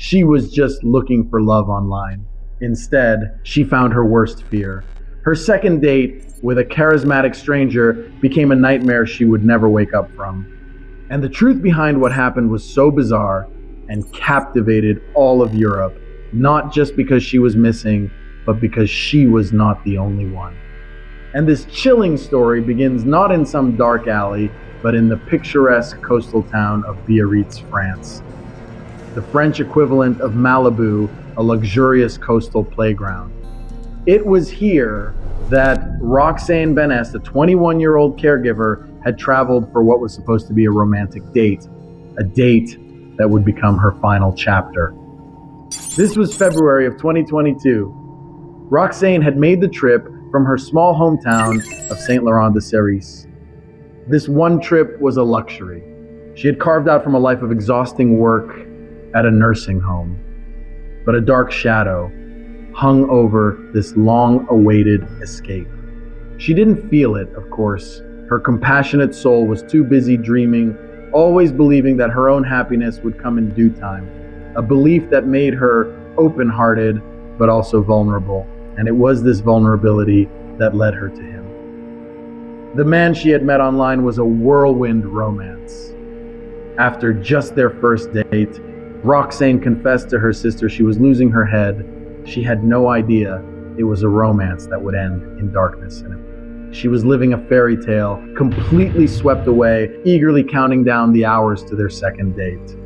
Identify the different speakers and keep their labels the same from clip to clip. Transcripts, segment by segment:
Speaker 1: She was just looking for love online. Instead, she found her worst fear. Her second date with a charismatic stranger became a nightmare she would never wake up from. And the truth behind what happened was so bizarre and captivated all of Europe, not just because she was missing, but because she was not the only one. And this chilling story begins not in some dark alley, but in the picturesque coastal town of Biarritz, France. The French equivalent of Malibu, a luxurious coastal playground. It was here that Roxane Benest, a 21-year-old caregiver, had traveled for what was supposed to be a romantic date, a date that would become her final chapter. This was February of 2022. Roxane had made the trip from her small hometown of Saint-Laurent-de-Cerise. This one trip was a luxury. She had carved out from a life of exhausting work at a nursing home. But a dark shadow hung over this long-awaited escape. She didn't feel it, of course. Her compassionate soul was too busy dreaming, always believing that her own happiness would come in due time. A belief that made her open-hearted, but also vulnerable. And it was this vulnerability that led her to him. The man she had met online was a whirlwind romance. After just their first date, Roxane confessed to her sister she was losing her head. She had no idea it was a romance that would end in darkness. She was living a fairy tale, completely swept away, eagerly counting down the hours to their second date.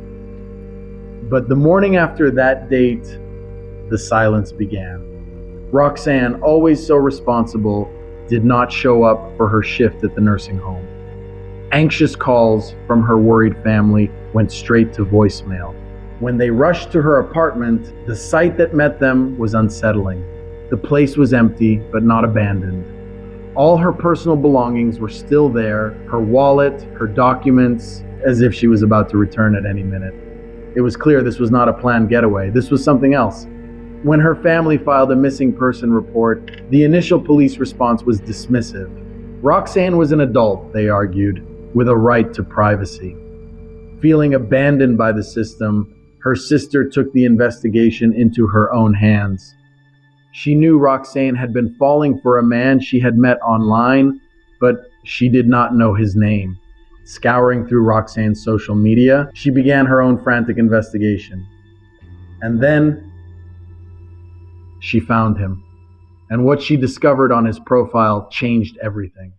Speaker 1: But the morning after that date, the silence began. Roxane, always so responsible, did not show up for her shift at the nursing home. Anxious calls from her worried family went straight to voicemail. When they rushed to her apartment, the sight that met them was unsettling. The place was empty, but not abandoned. All her personal belongings were still there, her wallet, her documents, as if she was about to return at any minute. It was clear this was not a planned getaway. This was something else. When her family filed a missing person report, the initial police response was dismissive. Roxane was an adult, they argued, with a right to privacy. Feeling abandoned by the system, her sister took the investigation into her own hands. She knew Roxane had been falling for a man she had met online, but she did not know his name. Scouring through Roxane's social media, she began her own frantic investigation. And then she found him. And what she discovered on his profile changed everything.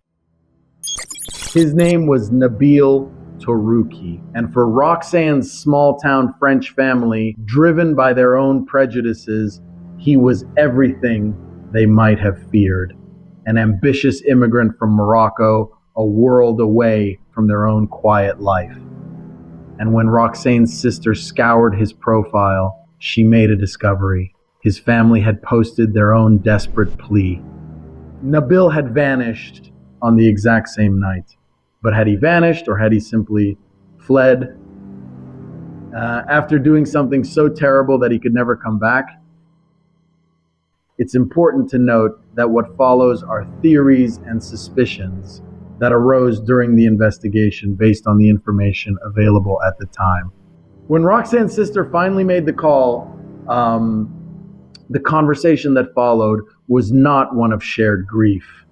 Speaker 1: His name was Nabil Tourougui. And for Roxane's small-town French family, driven by their own prejudices, he was everything they might have feared. An ambitious immigrant from Morocco, a world away from their own quiet life. And when Roxane's sister scoured his profile, she made a discovery. His family had posted their own desperate plea. Nabil had vanished on the exact same night. But had he vanished, or had he simply fled after doing something so terrible that he could never come back? It's important to note that what follows are theories and suspicions that arose during the investigation based on the information available at the time. When Roxane's sister finally made the call, the conversation that followed was not one of shared grief.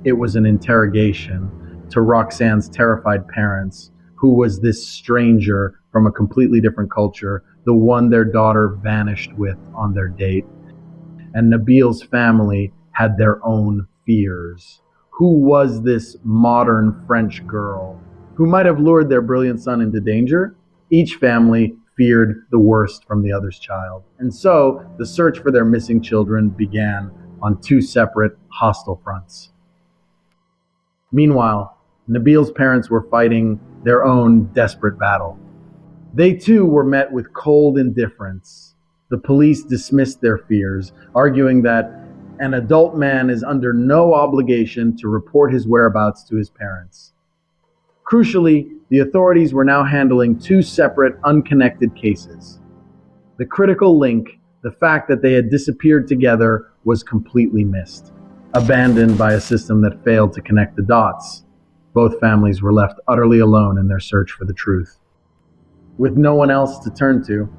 Speaker 1: It was an interrogation to Roxane's terrified parents. Who was this stranger from a completely different culture, the one their daughter vanished with on their date? And Nabil's family had their own fears. Who was this modern French girl who might have lured their brilliant son into danger? Each family feared the worst from the other's child. And so the search for their missing children began on two separate hostile fronts. Meanwhile, Nabil's parents were fighting their own desperate battle. They too were met with cold indifference. The police dismissed their fears, arguing that an adult man is under no obligation to report his whereabouts to his parents. Crucially, the authorities were now handling two separate, unconnected cases. The critical link, the fact that they had disappeared together, was completely missed, abandoned by a system that failed to connect the dots. Both families were left utterly alone in their search for the truth. With no one else to turn to,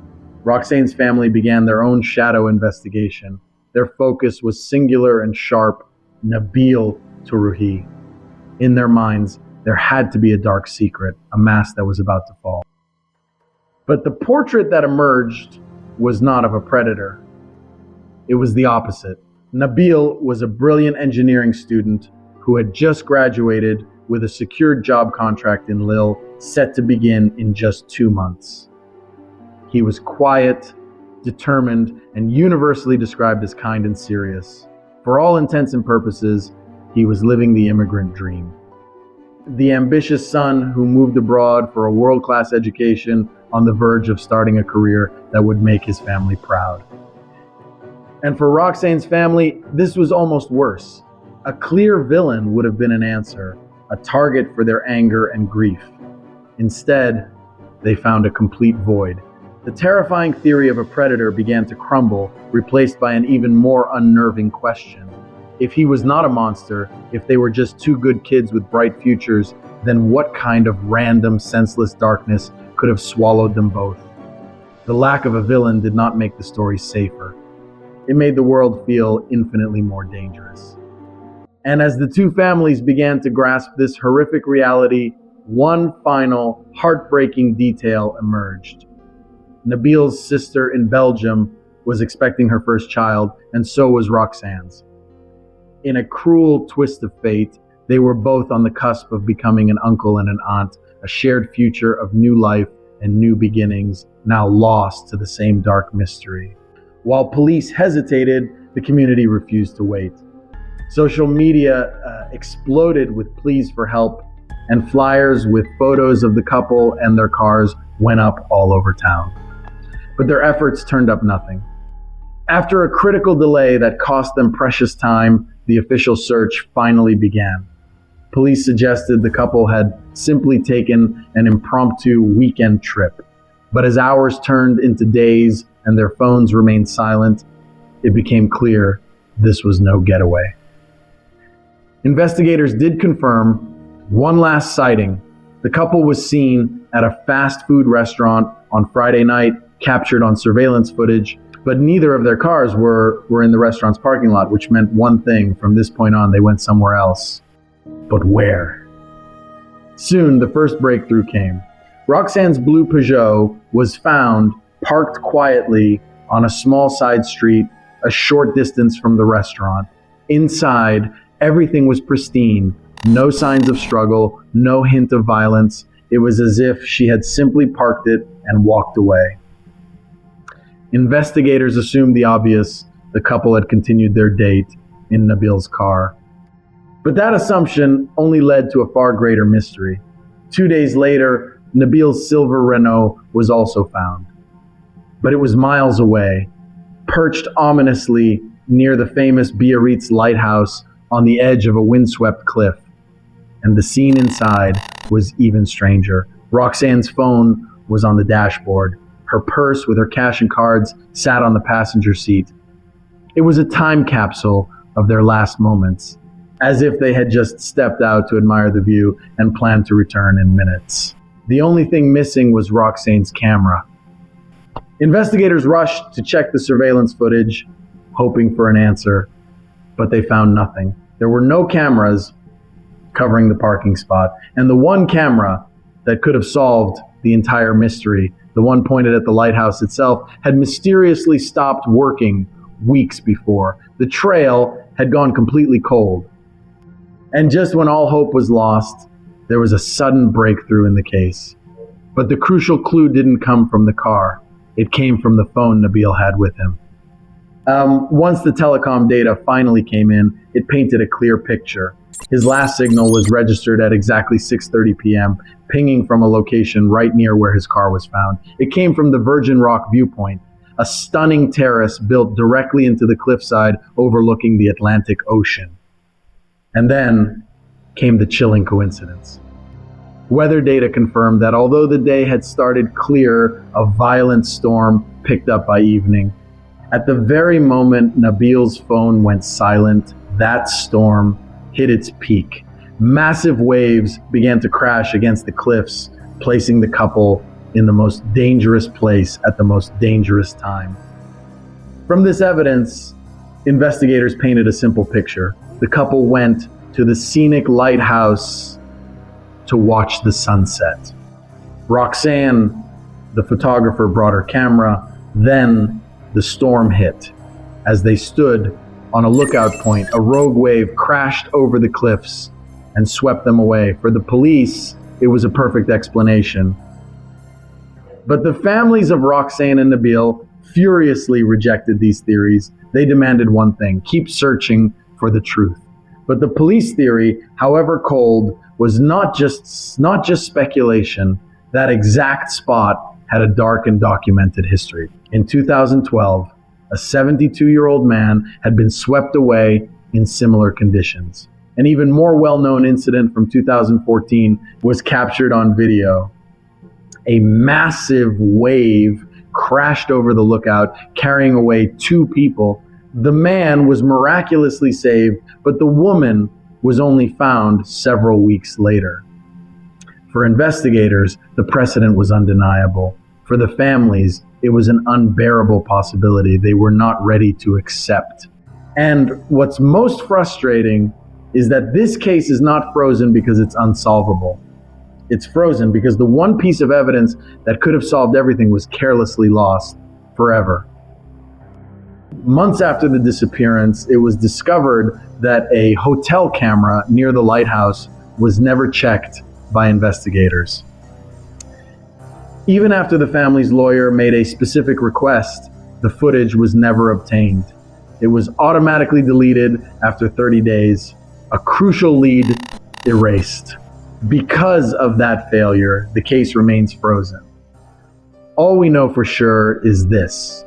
Speaker 1: Roxane's family began their own shadow investigation. Their focus was singular and sharp: Nabil Tourougui. In their minds, there had to be a dark secret, a mask that was about to fall. But the portrait that emerged was not of a predator. It was the opposite. Nabil was a brilliant engineering student who had just graduated with a secured job contract in Lille, set to begin in just 2 months. He was quiet, determined, and universally described as kind and serious. For all intents and purposes, he was living the immigrant dream. The ambitious son who moved abroad for a world-class education, on the verge of starting a career that would make his family proud. And for Roxane's family, this was almost worse. A clear villain would have been an answer, a target for their anger and grief. Instead, they found a complete void. The terrifying theory of a predator began to crumble, replaced by an even more unnerving question. If he was not a monster, if they were just two good kids with bright futures, then what kind of random, senseless darkness could have swallowed them both? The lack of a villain did not make the story safer. It made the world feel infinitely more dangerous. And as the two families began to grasp this horrific reality, one final, heartbreaking detail emerged. Nabil's sister in Belgium was expecting her first child, and so was Roxane's. In a cruel twist of fate, they were both on the cusp of becoming an uncle and an aunt, a shared future of new life and new beginnings, now lost to the same dark mystery. While police hesitated, the community refused to wait. Social media exploded with pleas for help, and flyers with photos of the couple and their cars went up all over town. But their efforts turned up nothing. After a critical delay that cost them precious time, the official search finally began. Police suggested the couple had simply taken an impromptu weekend trip. But as hours turned into days and their phones remained silent, it became clear this was no getaway. Investigators did confirm one last sighting. The couple was seen at a fast food restaurant on Friday night, captured on surveillance footage, but neither of their cars were in the restaurant's parking lot, which meant one thing: from this point on, they went somewhere else. But where? Soon, the first breakthrough came. Roxane's blue Peugeot was found parked quietly on a small side street a short distance from the restaurant. Inside, everything was pristine. No signs of struggle, no hint of violence. It was as if she had simply parked it and walked away. Investigators assumed the obvious: the couple had continued their date in Nabil's car. But that assumption only led to a far greater mystery. 2 days later, Nabil's silver Renault was also found. But it was miles away, perched ominously near the famous Biarritz lighthouse on the edge of a windswept cliff. And the scene inside was even stranger. Roxane's phone was on the dashboard. Her purse with her cash and cards sat on the passenger seat. It was a time capsule of their last moments, as if they had just stepped out to admire the view and planned to return in minutes. The only thing missing was Roxane's camera. Investigators rushed to check the surveillance footage, hoping for an answer, but they found nothing. There were no cameras covering the parking spot, and the one camera that could have solved the entire mystery, the one pointed at the lighthouse itself, had mysteriously stopped working weeks before. The trail had gone completely cold. And just when all hope was lost, there was a sudden breakthrough in the case. But the crucial clue didn't come from the car. It came from the phone Nabil had with him. Once the telecom data finally came in, it painted a clear picture. His last signal was registered at exactly 6:30 p.m., pinging from a location right near where his car was found. It came from the Virgin Rock viewpoint, a stunning terrace built directly into the cliffside overlooking the Atlantic Ocean. And then came the chilling coincidence. Weather data confirmed that although the day had started clear, a violent storm picked up by evening. At the very moment Nabil's phone went silent, that storm hit its peak. Massive waves began to crash against the cliffs, placing the couple in the most dangerous place at the most dangerous time. From this evidence, investigators painted a simple picture. The couple went to the scenic lighthouse to watch the sunset. Roxane, the photographer, brought her camera. Then the storm hit. As they stood on a lookout point, a rogue wave crashed over the cliffs and swept them away. For the police, it was a perfect explanation. But the families of Roxane and Nabil furiously rejected these theories. They demanded one thing: keep searching for the truth. But the police theory, however cold, was not just speculation. That exact spot had a dark and documented history. In 2012, a 72-year-old man had been swept away in similar conditions. An even more well-known incident from 2014 was captured on video. A massive wave crashed over the lookout, carrying away 2 people. The man was miraculously saved, but the woman was only found several weeks later. For investigators, the precedent was undeniable. For the families, it was an unbearable possibility they were not ready to accept. And what's most frustrating is that this case is not frozen because it's unsolvable. It's frozen because the one piece of evidence that could have solved everything was carelessly lost forever. Months after the disappearance, it was discovered that a hotel camera near the lighthouse was never checked by investigators. Even after the family's lawyer made a specific request, the footage was never obtained. It was automatically deleted after 30 days, a crucial lead erased. Because of that failure, the case remains frozen. All we know for sure is this: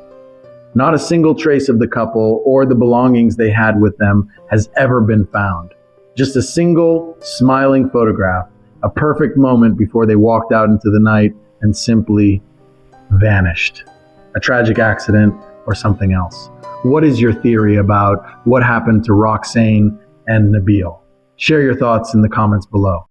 Speaker 1: not a single trace of the couple or the belongings they had with them has ever been found. Just a single smiling photograph, a perfect moment before they walked out into the night and simply vanished. A tragic accident or something else. What is your theory about what happened to Roxane and Nabil? Share your thoughts in the comments below.